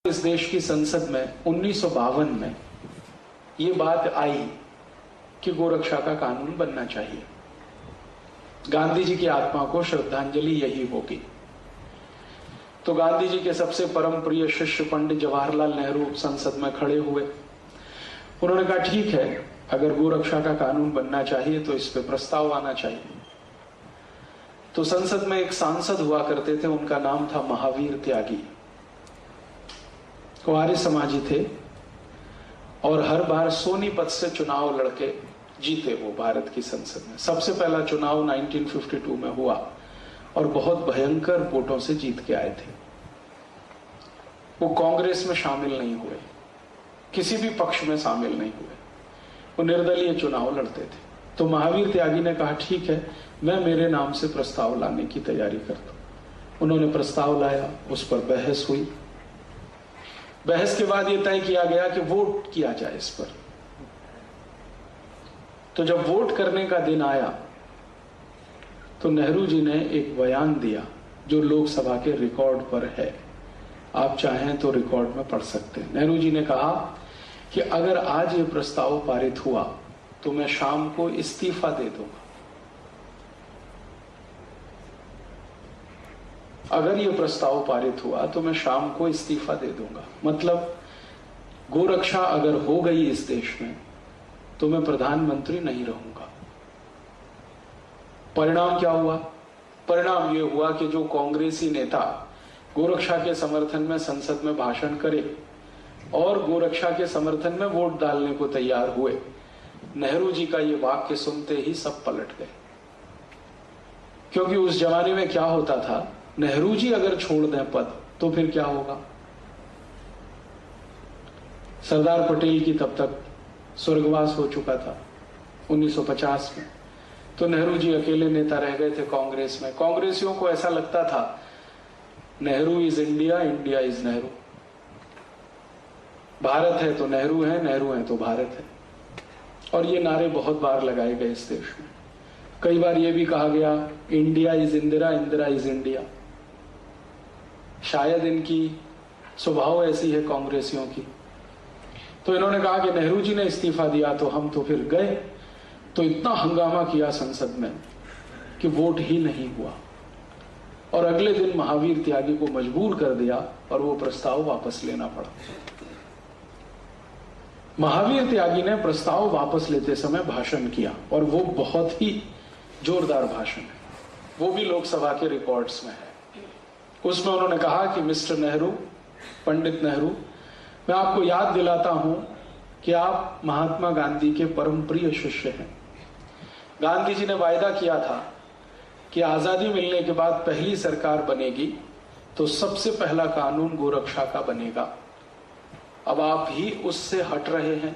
इस देश की संसद में 1952 में ये बात आई कि गोरक्षा का कानून बनना चाहिए। गांधी जी की आत्मा को श्रद्धांजलि यही होगी। तो गांधी जी के सबसे परम प्रिय शिष्य पंडित जवाहरलाल नेहरू संसद में खड़े हुए। उन्होंने कहा ठीक है, अगर गोरक्षा का कानून बनना चाहिए तो इस पे प्रस्ताव आना चाहिए। तो संसद में एक सांसद हुआ करते थे, उनका नाम था महावीर त्यागी। वो आर्य समाजी थे और हर बार सोनीपत से चुनाव लड़के जीते वो भारत की संसद में। सबसे पहला चुनाव 1952 में हुआ और बहुत भयंकर वोटों से जीत के आए थे। वो कांग्रेस में शामिल नहीं हुए, किसी भी पक्ष में शामिल नहीं हुए, वो निर्दलीय चुनाव लड़ते थे। तो महावीर त्यागी ने कहा ठीक है, मैं मेरे नाम से प्रस्ताव लाने की तैयारी करता हूं। उन्होंने प्रस्ताव लाया, उस पर बहस हुई। बहस के बाद यह तय किया गया कि वोट किया जाए इस पर। तो जब वोट करने का दिन आया तो नेहरू जी ने एक बयान दिया जो लोकसभा के रिकॉर्ड पर है। आप चाहें तो रिकॉर्ड में पढ़ सकते हैं। नेहरू जी ने कहा कि अगर आज ये प्रस्ताव पारित हुआ तो मैं शाम को इस्तीफा दे दूंगा। अगर ये प्रस्ताव पारित हुआ तो मैं शाम को इस्तीफा दे दूंगा। मतलब गोरक्षा अगर हो गई इस देश में तो मैं प्रधानमंत्री नहीं रहूंगा। परिणाम क्या हुआ? परिणाम यह हुआ कि जो कांग्रेसी नेता गोरक्षा के समर्थन में संसद में भाषण करे और गोरक्षा के समर्थन में वोट डालने को तैयार हुए, नेहरू जी का यह वाक्य सुनते ही सब पलट गए। क्योंकि उस जमाने में क्या होता था, नेहरू जी अगर छोड़ दें पद तो फिर क्या होगा। सरदार पटेल की तब तक स्वर्गवास हो चुका था 1950 में। तो नेहरू जी अकेले नेता रह गए थे कांग्रेस में। कांग्रेसियों को ऐसा लगता था Nehru is India, India is Nehru. Bharat है तो नेहरू है, नेहरू है तो भारत है। और ये नारे बहुत बार लगाए गए इस देश में। कई बार यह भी कहा गया India is Indira, Indira is India. शायद इनकी स्वभाव ऐसी है कांग्रेसियों की। तो इन्होंने कहा कि नेहरू जी ने इस्तीफा दिया तो हम तो फिर गए। तो इतना हंगामा किया संसद में कि वोट ही नहीं हुआ और अगले दिन महावीर त्यागी को मजबूर कर दिया और वो प्रस्ताव वापस लेना पड़ा। महावीर त्यागी ने प्रस्ताव वापस लेते समय भाषण किया और वो बहुत ही जोरदार भाषण है। वो भी लोकसभा के रिकॉर्ड्स में है। उसमें उन्होंने कहा कि मिस्टर नेहरू, पंडित नेहरू, मैं आपको याद दिलाता हूं कि आप महात्मा गांधी के परम प्रिय शिष्य हैं। गांधी जी ने वायदा किया था कि आजादी मिलने के बाद पहली सरकार बनेगी तो सबसे पहला कानून गोरक्षा का बनेगा। अब आप ही उससे हट रहे हैं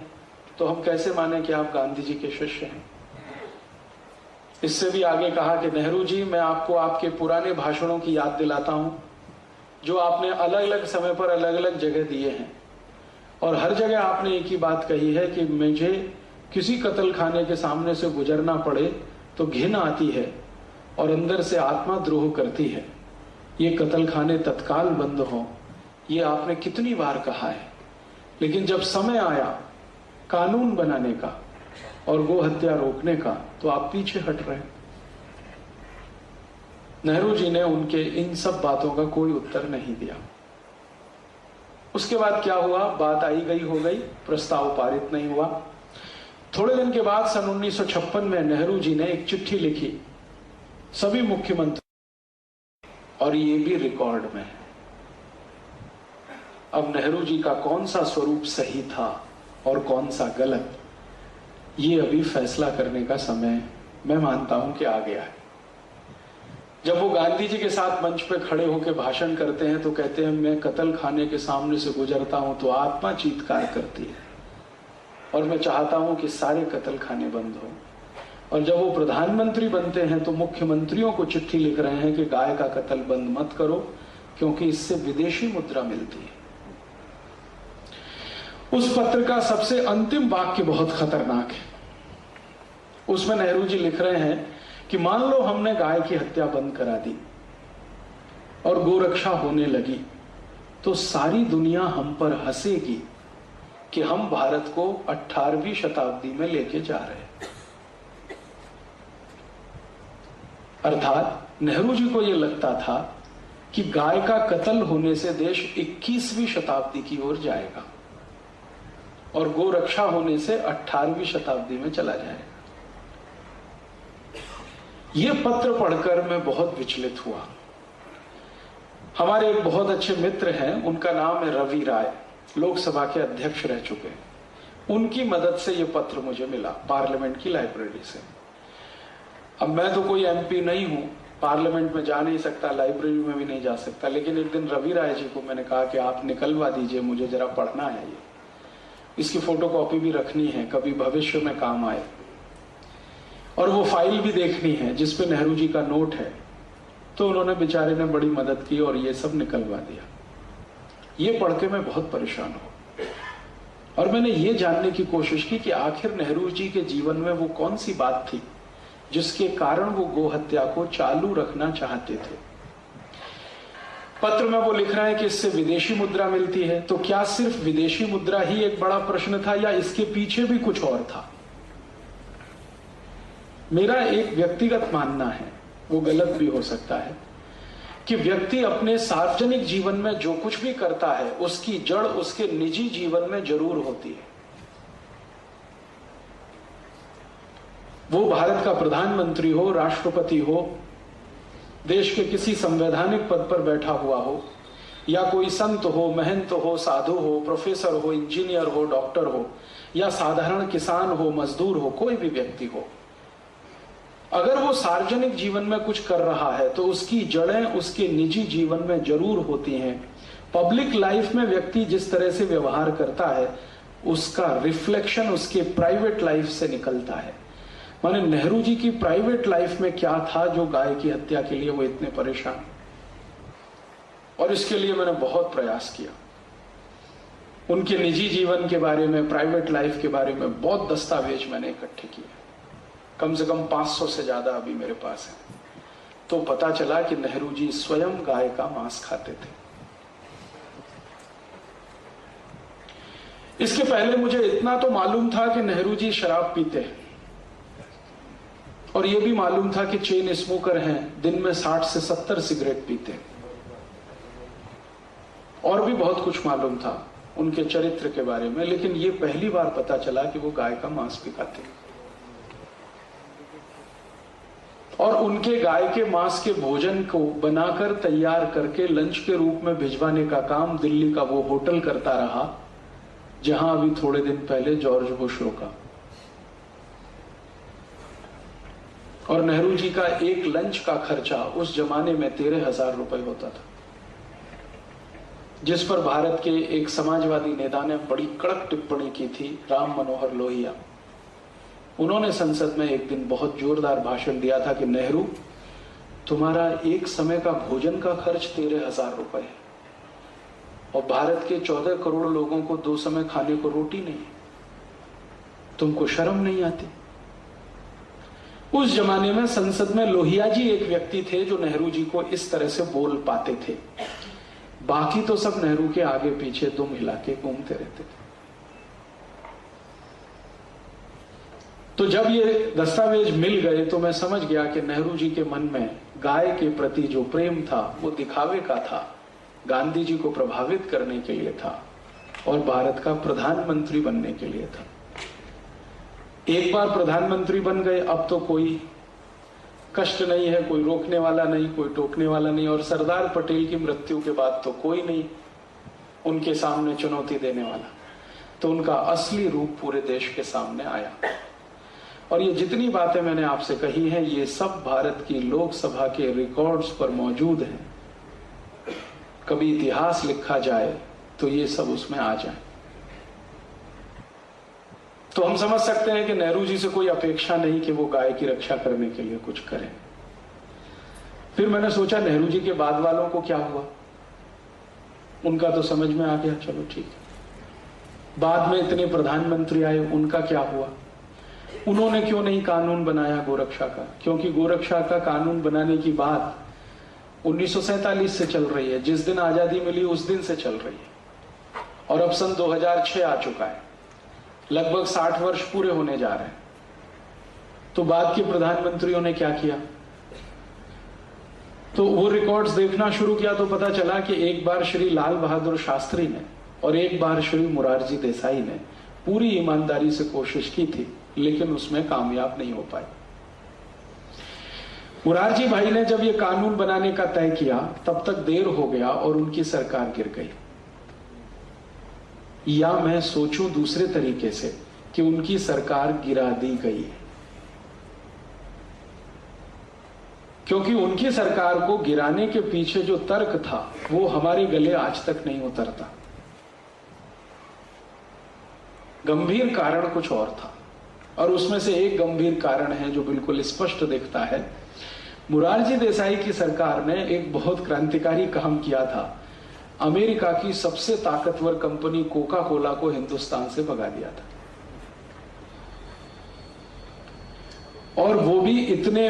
तो हम कैसे माने कि आप गांधी जी के शिष्य हैं। इससे भी आगे कहा कि नेहरू जी, मैं आपको आपके पुराने भाषणों की याद दिलाता हूं जो आपने अलग अलग समय पर अलग अलग जगह दिए हैं और हर जगह आपने एक ही बात कही है कि मुझे किसी कत्ल खाने के सामने से गुजरना पड़े तो घिन आती है और अंदर से आत्मा द्रोह करती है। ये कत्ल खाने तत्काल बंद हो, ये आपने कितनी बार कहा है। लेकिन जब समय आया कानून बनाने का और गो हत्या रोकने का तो आप पीछे हट रहे। नेहरू जी ने उनके इन सब बातों का कोई उत्तर नहीं दिया। उसके बाद क्या हुआ, बात आई गई हो गई, प्रस्ताव पारित नहीं हुआ। थोड़े दिन के बाद सन 1956 में नेहरू जी ने एक चिट्ठी लिखी सभी मुख्यमंत्री और ये भी रिकॉर्ड में है। अब नेहरू जी का कौन सा स्वरूप सही था और कौन सा गलत, ये अभी फैसला करने का समय मैं मानता हूं कि आ गया है। जब वो गांधी जी के साथ मंच पे खड़े होकर भाषण करते हैं तो कहते हैं मैं कत्ल खाने के सामने से गुजरता हूं तो आत्मा चीत्कार करती है और मैं चाहता हूं कि सारे कत्ल खाने बंद हो। और जब वो प्रधानमंत्री बनते हैं तो मुख्यमंत्रियों को चिट्ठी लिख रहे हैं कि गाय का कत्ल बंद मत करो क्योंकि इससे विदेशी मुद्रा मिलती है। उस पत्र का सबसे अंतिम वाक्य बहुत खतरनाक है। उसमें नेहरू जी लिख रहे हैं कि मान लो हमने गाय की हत्या बंद करा दी और गोरक्षा होने लगी तो सारी दुनिया हम पर हंसेगी कि हम भारत को 18वीं शताब्दी में लेके जा रहे हैं। अर्थात नेहरू जी को यह लगता था कि गाय का कत्ल होने से देश 21वीं शताब्दी की ओर जाएगा और गोरक्षा होने से 18वीं शताब्दी में चला जाएगा। यह पत्र पढ़कर मैं बहुत विचलित हुआ। हमारे एक बहुत अच्छे मित्र हैं, उनका नाम है रवि राय, लोकसभा के अध्यक्ष रह चुके हैं। उनकी मदद से यह पत्र मुझे मिला पार्लियामेंट की लाइब्रेरी से। अब मैं तो कोई एमपी नहीं हूं, पार्लियामेंट में जा नहीं सकता, लाइब्रेरी में भी नहीं जा सकता, लेकिन एक दिन रवि राय जी को मैंने कहा कि आप निकलवा दीजिए, मुझे जरा पढ़ना है, ये इसकी फोटोकॉपी भी रखनी है, कभी भविष्य में काम आए, और वो फाइल भी देखनी है जिसपे नेहरू जी का नोट है। तो उन्होंने बेचारे ने बड़ी मदद की और ये सब निकलवा दिया। ये पढ़ के मैं बहुत परेशान हूं और मैंने ये जानने की कोशिश की कि आखिर नेहरू जी के जीवन में वो कौन सी बात थी जिसके कारण वो गोहत्या को चालू रखना चाहते थे। पत्र में वो लिख रहे हैं कि इससे विदेशी मुद्रा मिलती है, तो क्या सिर्फ विदेशी मुद्रा ही एक बड़ा प्रश्न था या इसके पीछे भी कुछ और था? मेरा एक व्यक्तिगत मानना है, वो गलत भी हो सकता है, कि व्यक्ति अपने सार्वजनिक जीवन में जो कुछ भी करता है उसकी जड़ उसके निजी जीवन में जरूर होती है। वो भारत का प्रधानमंत्री हो, राष्ट्रपति हो, देश के किसी संवैधानिक पद पर बैठा हुआ हो, या कोई संत हो, महंत हो, साधु हो, प्रोफेसर हो, इंजीनियर हो, डॉक्टर हो, या साधारण किसान हो, मजदूर हो, कोई भी व्यक्ति हो, अगर वो सार्वजनिक जीवन में कुछ कर रहा है तो उसकी जड़ें उसके निजी जीवन में जरूर होती हैं। पब्लिक लाइफ में व्यक्ति जिस तरह से व्यवहार करता है उसका रिफ्लेक्शन उसके प्राइवेट लाइफ से निकलता है। माने नेहरू जी की प्राइवेट लाइफ में क्या था जो गाय की हत्या के लिए वो इतने परेशान, और इसके लिए मैंने बहुत प्रयास किया। उनके निजी जीवन के बारे में, प्राइवेट लाइफ के बारे में बहुत दस्तावेज मैंने इकट्ठे किए, कम से कम 500 से ज्यादा अभी मेरे पास है। तो पता चला कि नेहरू जी स्वयं गाय का मांस खाते थे। इसके पहले मुझे इतना तो मालूम था कि नेहरू जी शराब पीते हैं, और यह भी मालूम था कि चेन स्मोकर हैं, दिन में 60 से 70 सिगरेट पीते हैं, और भी बहुत कुछ मालूम था उनके चरित्र के बारे में। लेकिन यह पहली बार पता चला कि वो गाय का मांस भी खाते हैं, और उनके गाय के मांस के भोजन को बनाकर तैयार करके लंच के रूप में भिजवाने का काम दिल्ली का वो होटल करता रहा जहां अभी थोड़े दिन पहले जॉर्ज बुश रुका। और नेहरू जी का एक लंच का खर्चा उस जमाने में 13,000 रुपए होता था, जिस पर भारत के एक समाजवादी नेता ने बड़ी कड़क टिप्पणी की थी, राम मनोहर लोहिया। उन्होंने संसद में एक दिन बहुत जोरदार भाषण दिया था कि नेहरू, तुम्हारा एक समय का भोजन का खर्च 13,000 रुपए है, और भारत के 14 करोड़ लोगों को 2 समय खाने को रोटी नहीं, तुमको शर्म नहीं आती? उस जमाने में संसद में लोहिया जी एक व्यक्ति थे जो नेहरू जी को इस तरह से बोल पाते थे, बाकी तो सब नेहरू के आगे पीछे दुम हिला के घूमते रहते थे। तो जब ये दस्तावेज मिल गए तो मैं समझ गया कि नेहरू जी के मन में गाय के प्रति जो प्रेम था वो दिखावे का था, गांधी जी को प्रभावित करने के लिए था, और भारत का प्रधानमंत्री बनने के लिए था। एक बार प्रधानमंत्री बन गए, अब तो कोई कष्ट नहीं है, कोई रोकने वाला नहीं, कोई टोकने वाला नहीं, और सरदार पटेल की मृत्यु के बाद तो कोई नहीं उनके सामने चुनौती देने वाला। तो उनका असली रूप पूरे देश के सामने आया। और ये जितनी बातें मैंने आपसे कही हैं, ये सब भारत की लोकसभा के रिकॉर्ड्स पर मौजूद हैं। कभी इतिहास लिखा जाए तो ये सब उसमें आ जाए। तो हम समझ सकते हैं कि नेहरू जी से कोई अपेक्षा नहीं कि वो गाय की रक्षा करने के लिए कुछ करें। फिर मैंने सोचा नेहरू जी के बाद वालों को क्या हुआ, उनका तो समझ में आ गया, चलो ठीक है। बाद में इतने प्रधानमंत्री आए, उनका क्या हुआ? उन्होंने क्यों नहीं कानून बनाया गोरक्षा का? क्योंकि गोरक्षा का कानून बनाने की बात 1947 से चल रही है, जिस दिन आजादी मिली उस दिन से चल रही है, और अब सन 2006 आ चुका है, लगभग 60 वर्ष पूरे होने जा रहे हैं। तो बाद के प्रधानमंत्रियों ने क्या किया? तो वो रिकॉर्ड्स देखना शुरू किया तो पता चला कि एक बार श्री लाल बहादुर शास्त्री ने और एक बार श्री मोरारजी देसाई ने पूरी ईमानदारी से कोशिश की थी, लेकिन उसमें कामयाब नहीं हो पाए। मोरारजी भाई ने जब ये कानून बनाने का तय किया तब तक देर हो गया और उनकी सरकार गिर गई। या मैं सोचूं दूसरे तरीके से कि उनकी सरकार गिरा दी गई है, क्योंकि उनकी सरकार को गिराने के पीछे जो तर्क था वो हमारे गले आज तक नहीं उतरता। गंभीर कारण कुछ और था, और उसमें से एक गंभीर कारण है जो बिल्कुल स्पष्ट दिखता है। मोरारजी देसाई की सरकार ने एक बहुत क्रांतिकारी काम किया था। अमेरिका की सबसे ताकतवर कंपनी कोका कोला को हिंदुस्तान से भगा दिया था, और वो भी इतने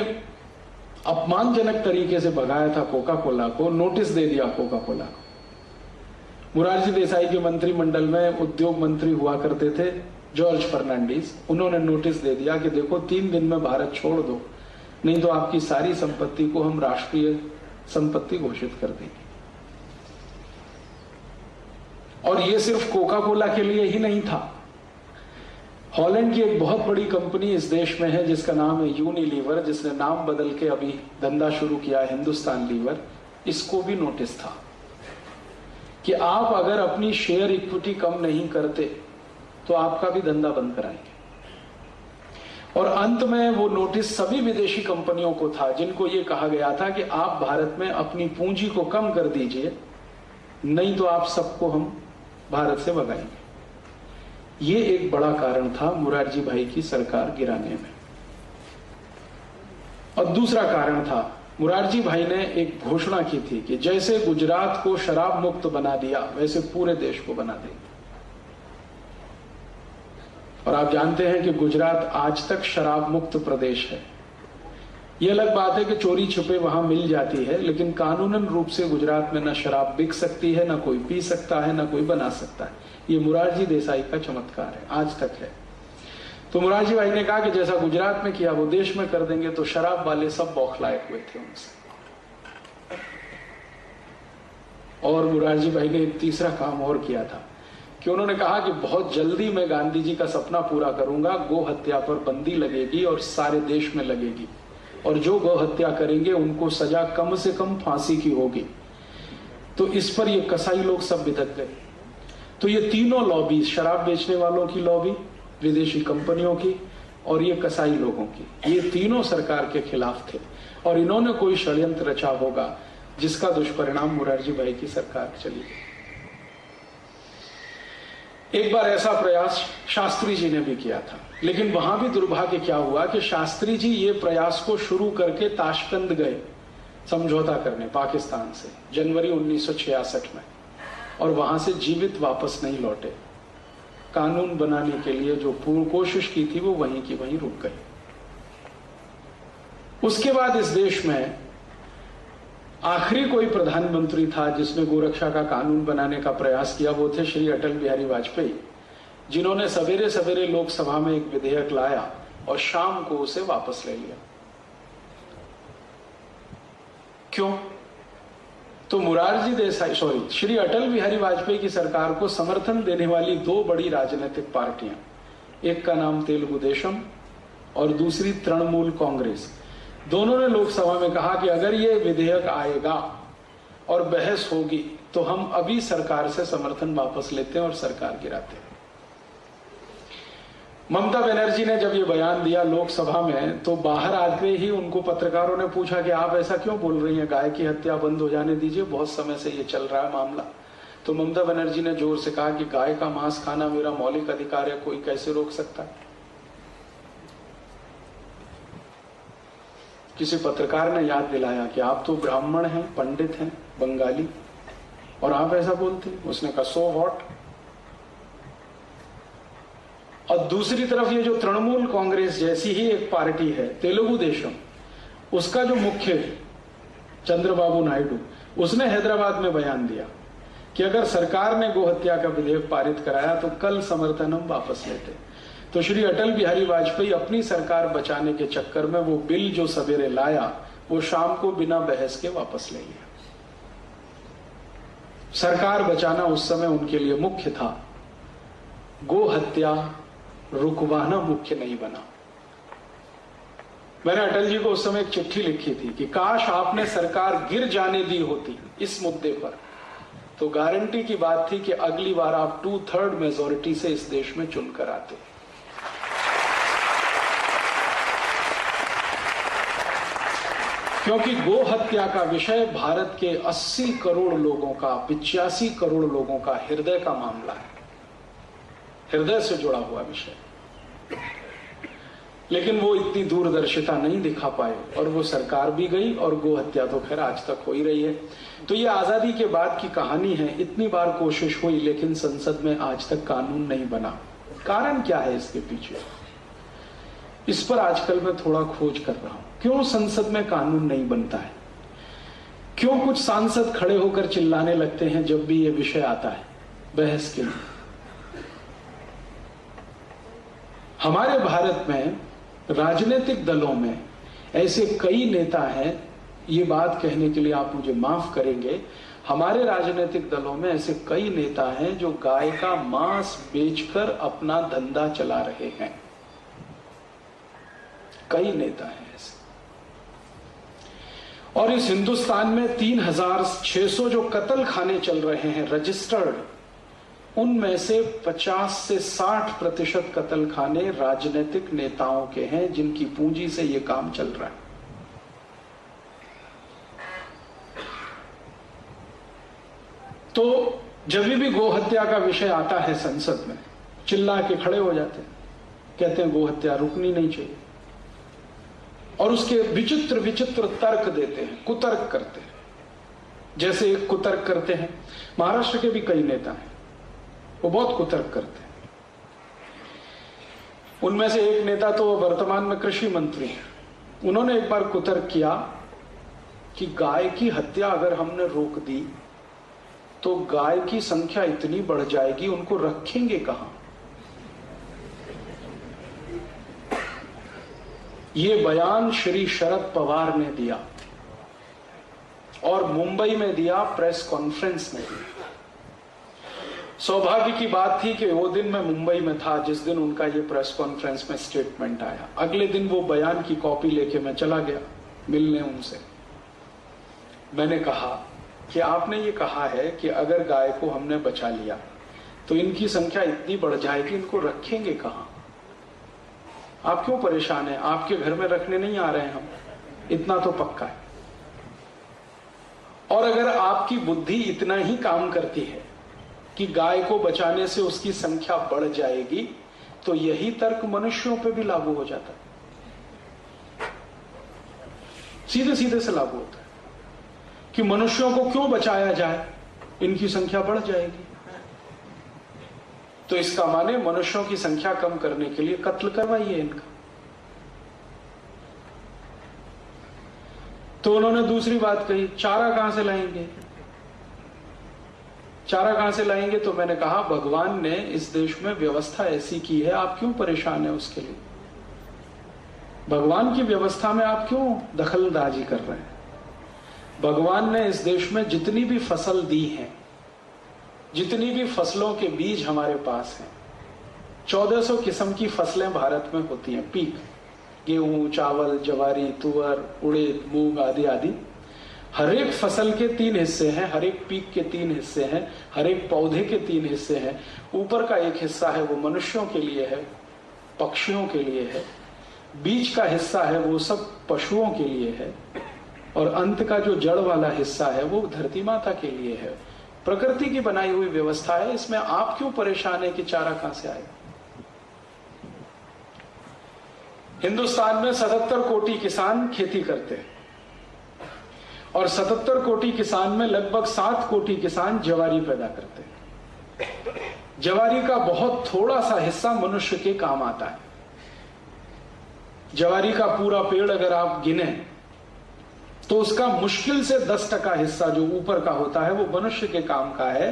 अपमानजनक तरीके से भगाया था कोका कोला को, नोटिस दे दिया कोका कोला को। मोरारजी देसाई के मंत्रिमंडल में उद्योग मंत्री हुआ करते थे जॉर्ज फर्नांडिस, उन्होंने नोटिस दे दिया कि देखो 3 दिन में भारत छोड़ दो, नहीं तो आपकी सारी संपत्ति को हम राष्ट्रीय संपत्ति घोषित कर देंगे। और ये सिर्फ कोका कोला के लिए ही नहीं था। हॉलैंड की एक बहुत बड़ी कंपनी इस देश में है जिसका नाम है यूनिलीवर, जिसने नाम बदल के अभी धंधा शुरू किया हिंदुस्तान लीवर। इसको भी नोटिस था कि आप अगर अपनी शेयर इक्विटी कम नहीं करते तो आपका भी धंधा बंद कराएंगे। और अंत में वो नोटिस सभी विदेशी कंपनियों को था जिनको ये कहा गया था कि आप भारत में अपनी पूंजी को कम कर दीजिए, नहीं तो आप सबको हम भारत से भगाएंगे। ये एक बड़ा कारण था मोरारजी भाई की सरकार गिराने में। और दूसरा कारण था, मोरारजी भाई ने एक घोषणा की थी कि जैसे गुजरात को शराब मुक्त बना दिया वैसे पूरे देश को बना देंगे। और आप जानते हैं कि गुजरात आज तक शराब मुक्त प्रदेश है। यह अलग बात है कि चोरी छुपे वहां मिल जाती है, लेकिन कानूनन रूप से गुजरात में न शराब बिक सकती है, न कोई पी सकता है, न कोई बना सकता है। ये मोरारजी देसाई का चमत्कार है, आज तक है। तो मोरारजी भाई ने कहा कि जैसा गुजरात में किया वो देश में कर देंगे, तो शराब वाले सब बौखलाए हुए थे उनसे। और मोरारजी भाई ने एक तीसरा काम और किया था कि उन्होंने कहा कि बहुत जल्दी मैं गांधी जी का सपना पूरा करूंगा, गो हत्या पर बंदी लगेगी और सारे देश में लगेगी, और जो गौ हत्या करेंगे उनको सजा कम से कम फांसी की होगी। तो इस पर ये कसाई लोग सब बिदक गए। तो ये तीनों लॉबी, शराब बेचने वालों की लॉबी, विदेशी कंपनियों की और ये कसाई लोगों की, ये तीनों सरकार के खिलाफ थे। और इन्होंने कोई षड्यंत्र रचा होगा जिसका दुष्परिणाम मोरारजी भाई की सरकार चली गई। एक बार ऐसा प्रयास शास्त्री जी ने भी किया था, लेकिन वहां भी दुर्भाग्य क्या हुआ कि शास्त्री जी ये प्रयास को शुरू करके ताशकंद गए समझौता करने पाकिस्तान से जनवरी 1966 में, और वहां से जीवित वापस नहीं लौटे। कानून बनाने के लिए जो पूर्ण कोशिश की थी वो वहीं की वहीं रुक गई। उसके बाद इस देश में आखिरी कोई प्रधानमंत्री था जिसने गोरक्षा का कानून बनाने का प्रयास किया, वो थे श्री अटल बिहारी वाजपेयी, जिन्होंने सवेरे सवेरे लोकसभा में एक विधेयक लाया और शाम को उसे वापस ले लिया। क्यों? तो मोरारजी देसाई श्री अटल बिहारी वाजपेयी की सरकार को समर्थन देने वाली 2 बड़ी राजनीतिक पार्टियां, एक का नाम तेलुगु देशम और दूसरी तृणमूल कांग्रेस, दोनों ने लोकसभा में कहा कि अगर ये विधेयक आएगा और बहस होगी तो हम अभी सरकार से समर्थन वापस लेते हैं और सरकार गिराते हैं। ममता बनर्जी ने जब ये बयान दिया लोकसभा में, तो बाहर आते ही उनको पत्रकारों ने पूछा कि आप ऐसा क्यों बोल रही हैं, गाय की हत्या बंद हो जाने दीजिए, बहुत समय से ये चल रहा है मामला। तो ममता बनर्जी ने जोर से कहा कि गाय का मांस खाना मेरा मौलिक अधिकार है, कोई कैसे रोक सकता है। किसी पत्रकार ने याद दिलाया कि आप तो ब्राह्मण हैं, पंडित हैं, बंगाली, और आप ऐसा बोलते हैं। उसने कहा सो व्हाट। और दूसरी तरफ ये जो तृणमूल कांग्रेस जैसी ही एक पार्टी है तेलुगु देशम, उसका जो मुख्य चंद्रबाबू नायडू, उसने हैदराबाद में बयान दिया कि अगर सरकार ने गोहत्या का विधेयक पारित कराया तो कल समर्थन हम वापस लेते। तो श्री अटल बिहारी वाजपेयी अपनी सरकार बचाने के चक्कर में वो बिल जो सवेरे लाया वो शाम को बिना बहस के वापस ले लिया। सरकार बचाना उस समय उनके लिए मुख्य था, गो हत्या रुकवाना मुख्य नहीं बना। मैंने अटल जी को उस समय एक चिट्ठी लिखी थी कि काश आपने सरकार गिर जाने दी होती इस मुद्दे पर, तो गारंटी की बात थी कि अगली बार आप 2/3 मेजोरिटी से इस देश में चुनकर आते। क्योंकि गो हत्या का विषय भारत के 80 करोड़ लोगों का, 85 करोड़ लोगों का हृदय का मामला है, हृदय से जुड़ा हुआ विषय। लेकिन वो इतनी दूरदर्शिता नहीं दिखा पाए और वो सरकार भी गई और गो हत्या तो खैर आज तक हो ही रही है। तो ये आजादी के बाद की कहानी है। इतनी बार कोशिश हुई लेकिन संसद में आज तक कानून नहीं बना। कारण क्या है इसके पीछे? इस पर आजकल मैं थोड़ा खोज कर रहा हूं। क्यों संसद में कानून नहीं बनता है? क्यों कुछ सांसद खड़े होकर चिल्लाने लगते हैं जब भी ये विषय आता है बहस के लिए? हमारे भारत में राजनीतिक दलों में ऐसे कई नेता हैं, ये बात कहने के लिए आप मुझे माफ करेंगे, हमारे राजनीतिक दलों में ऐसे कई नेता हैं जो गाय का मांस बेचकर अपना धंधा चला रहे हैं। कई नेता हैं ऐसे। और इस हिंदुस्तान में 3600 जो कत्ल खाने चल रहे हैं रजिस्टर्ड, उनमें से 50 से 60% कत्ल खाने राजनीतिक नेताओं के हैं जिनकी पूंजी से यह काम चल रहा है। तो जब भी गोहत्या का विषय आता है संसद में, चिल्ला के खड़े हो जाते हैं, कहते हैं गोहत्या रुकनी नहीं चाहिए, और उसके विचित्र विचित्र तर्क देते हैं, कुतर्क करते हैं। जैसे एक कुतर्क करते हैं, महाराष्ट्र के भी कई नेता हैं, वो बहुत कुतर्क करते हैं। उनमें से एक नेता तो वर्तमान में कृषि मंत्री हैं। उन्होंने एक बार कुतर्क किया कि गाय की हत्या अगर हमने रोक दी तो गाय की संख्या इतनी बढ़ जाएगी, उनको रखेंगे कहां? ये बयान श्री शरद पवार ने दिया और मुंबई में दिया, प्रेस कॉन्फ्रेंस में दिया। सौभाग्य की बात थी कि वो दिन मैं मुंबई में था जिस दिन उनका ये प्रेस कॉन्फ्रेंस में स्टेटमेंट आया। अगले दिन वो बयान की कॉपी लेके मैं चला गया मिलने उनसे। मैंने कहा कि आपने ये कहा है कि अगर गाय को हमने बचा लिया तो इनकी संख्या इतनी बढ़ जाएगी, इनको रखेंगे कहां? आप क्यों परेशान हैं? आपके घर में रखने नहीं आ रहे हैं हम, इतना तो पक्का है। और अगर आपकी बुद्धि इतना ही काम करती है कि गाय को बचाने से उसकी संख्या बढ़ जाएगी, तो यही तर्क मनुष्यों पे भी लागू हो जाता है, सीधे सीधे से लागू होता है कि मनुष्यों को क्यों बचाया जाए, इनकी संख्या बढ़ जाएगी। तो इसका माने मनुष्यों की संख्या कम करने के लिए कत्ल करवाइए इनका। तो उन्होंने दूसरी बात कही, चारा कहां से लाएंगे? चारा कहां से लाएंगे? तो मैंने कहा भगवान ने इस देश में व्यवस्था ऐसी की है, आप क्यों परेशान है उसके लिए? भगवान की व्यवस्था में आप क्यों दखलंदाजी कर रहे हैं? भगवान ने इस देश में जितनी भी फसल दी है, जितनी भी फसलों के बीज हमारे पास हैं, 1400 किस्म की फसलें भारत में होती हैं, पीक, गेहूं, चावल, जवारी, तुअर, उड़द, मूंग आदि आदि। हर एक फसल के 3 हिस्से हैं, हर एक पीक के 3 हिस्से हैं, हर एक पौधे के 3 हिस्से हैं। ऊपर का एक हिस्सा है वो मनुष्यों के लिए है, पक्षियों के लिए है। बीच का हिस्सा है वो सब पशुओं के लिए है, और अंत का जो जड़ वाला हिस्सा है वो धरती माता के लिए है। प्रकृति की बनाई हुई व्यवस्था है, इसमें आप क्यों परेशान है कि चारा कहां से आएगा? हिंदुस्तान में 77 कोटि किसान खेती करते हैं, और 77 कोटि किसान में लगभग 7 कोटि किसान जवारी पैदा करते हैं। जवारी का बहुत थोड़ा सा हिस्सा मनुष्य के काम आता है। जवारी का पूरा पेड़ अगर आप गिने तो उसका मुश्किल से 10% हिस्सा जो ऊपर का होता है वो मनुष्य के काम का है,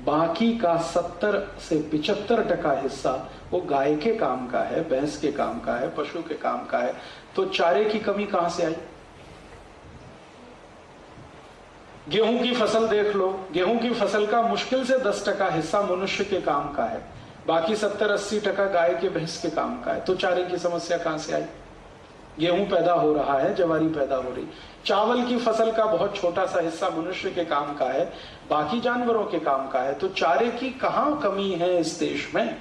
बाकी का 70 से 75% हिस्सा वो गाय के काम का है, भैंस के काम का है, पशु के काम का है। तो चारे की कमी कहां से आई? गेहूं की फसल देख लो, गेहूं की फसल का मुश्किल से 10% हिस्सा मनुष्य के काम का है, बाकी 70-80% गाय के भैंस के काम का है। तो चारे की समस्या कहां से आई? गेहूं पैदा हो रहा है, ज्वारी पैदा हो रही, चावल की फसल का बहुत छोटा सा हिस्सा मनुष्य के काम का है, बाकी जानवरों के काम का है। तो चारे की कहां कमी है इस देश में?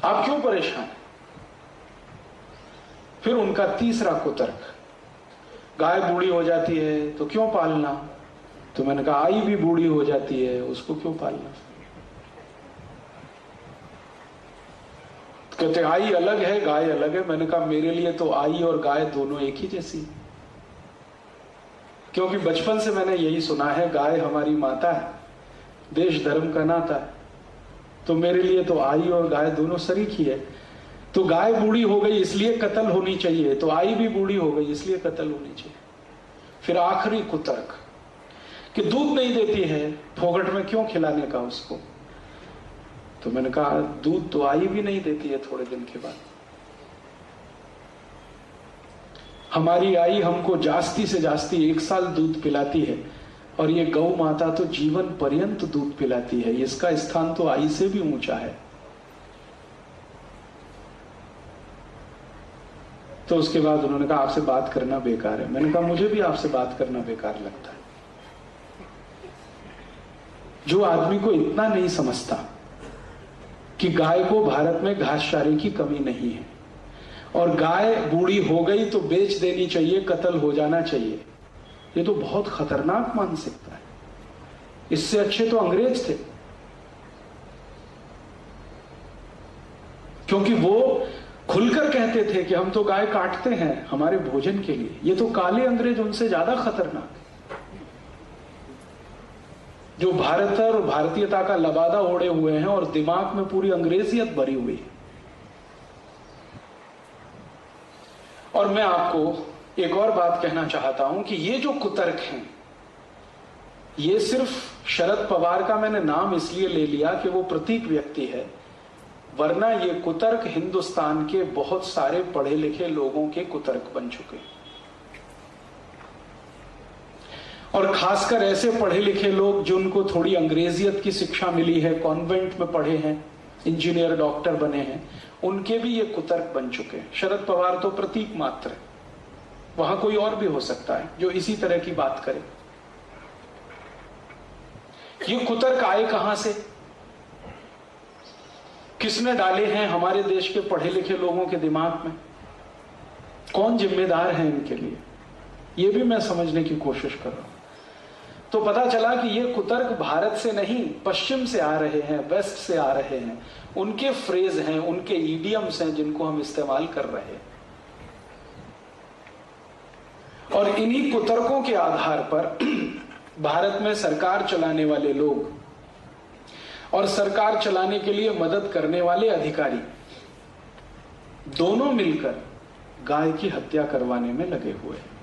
आप क्यों परेशान हैं? फिर उनका तीसरा कुतर्क, गाय बूढ़ी हो जाती है तो क्यों पालना? तो मैंने कहा आई भी बूढ़ी हो जाती है, उसको क्यों पालना? कहते आई अलग है, गाय अलग है। मैंने कहा मेरे लिए तो आई और गाय दोनों एक ही जैसी, क्योंकि बचपन से मैंने यही सुना है, गाय हमारी माता है, देश धर्म का नाता है। तो मेरे लिए तो आई और गाय दोनों शरीक ही है। तो गाय बूढ़ी हो गई इसलिए कत्ल होनी चाहिए, तो आई भी बूढ़ी हो गई इसलिए कत्ल होनी चाहिए। फिर आखिरी कुतर्क कि दूध नहीं देती है, फोगट में क्यों खिलाने का उसको? तो मैंने कहा दूध तो आई भी नहीं देती है थोड़े दिन के बाद। हमारी आई हमको जास्ती से जास्ती 1 साल दूध पिलाती है, और ये गौ माता तो जीवन पर्यंत दूध पिलाती है। इसका स्थान तो आई से भी ऊंचा है। तो उसके बाद उन्होंने कहा आपसे बात करना बेकार है। मैंने कहा मुझे भी आपसे बात करना बेकार लगता है। जो आदमी को इतना नहीं समझता कि गाय को भारत में घासचारे की कमी नहीं है, और गाय बूढ़ी हो गई तो बेच देनी चाहिए, कत्ल हो जाना चाहिए, ये तो बहुत खतरनाक मानसिकता है। इससे अच्छे तो अंग्रेज थे, क्योंकि वो खुलकर कहते थे कि हम तो गाय काटते हैं हमारे भोजन के लिए। ये तो काले अंग्रेज उनसे ज्यादा खतरनाक, जो भारत और भारतीयता का लबादा ओढ़े हुए हैं और दिमाग में पूरी अंग्रेजियत भरी हुई है। और मैं आपको एक और बात कहना चाहता हूं कि ये जो कुतर्क हैं, ये सिर्फ शरद पवार का मैंने नाम इसलिए ले लिया कि वो प्रतीक व्यक्ति है, वरना ये कुतर्क हिंदुस्तान के बहुत सारे पढ़े लिखे लोगों के कुतर्क बन चुके हैं। और खासकर ऐसे पढ़े लिखे लोग जिनको थोड़ी अंग्रेजियत की शिक्षा मिली है, कॉन्वेंट में पढ़े हैं, इंजीनियर डॉक्टर बने हैं, उनके भी ये कुतर्क बन चुके हैं। शरद पवार तो प्रतीक मात्र है, वहां कोई और भी हो सकता है जो इसी तरह की बात करे। ये कुतर्क आए कहां से, किसने डाले हैं हमारे देश के पढ़े लिखे लोगों के दिमाग में? कौन जिम्मेदार है इनके लिए? ये भी मैं समझने की कोशिश कर रहा हूं। तो पता चला कि ये कुतर्क भारत से नहीं, पश्चिम से आ रहे हैं, वेस्ट से आ रहे हैं। उनके फ्रेज हैं, उनके ईडियम्स हैं जिनको हम इस्तेमाल कर रहे हैं। और इन्हीं कुतर्कों के आधार पर भारत में सरकार चलाने वाले लोग और सरकार चलाने के लिए मदद करने वाले अधिकारी दोनों मिलकर गाय की हत्या करवाने में लगे हुए हैं।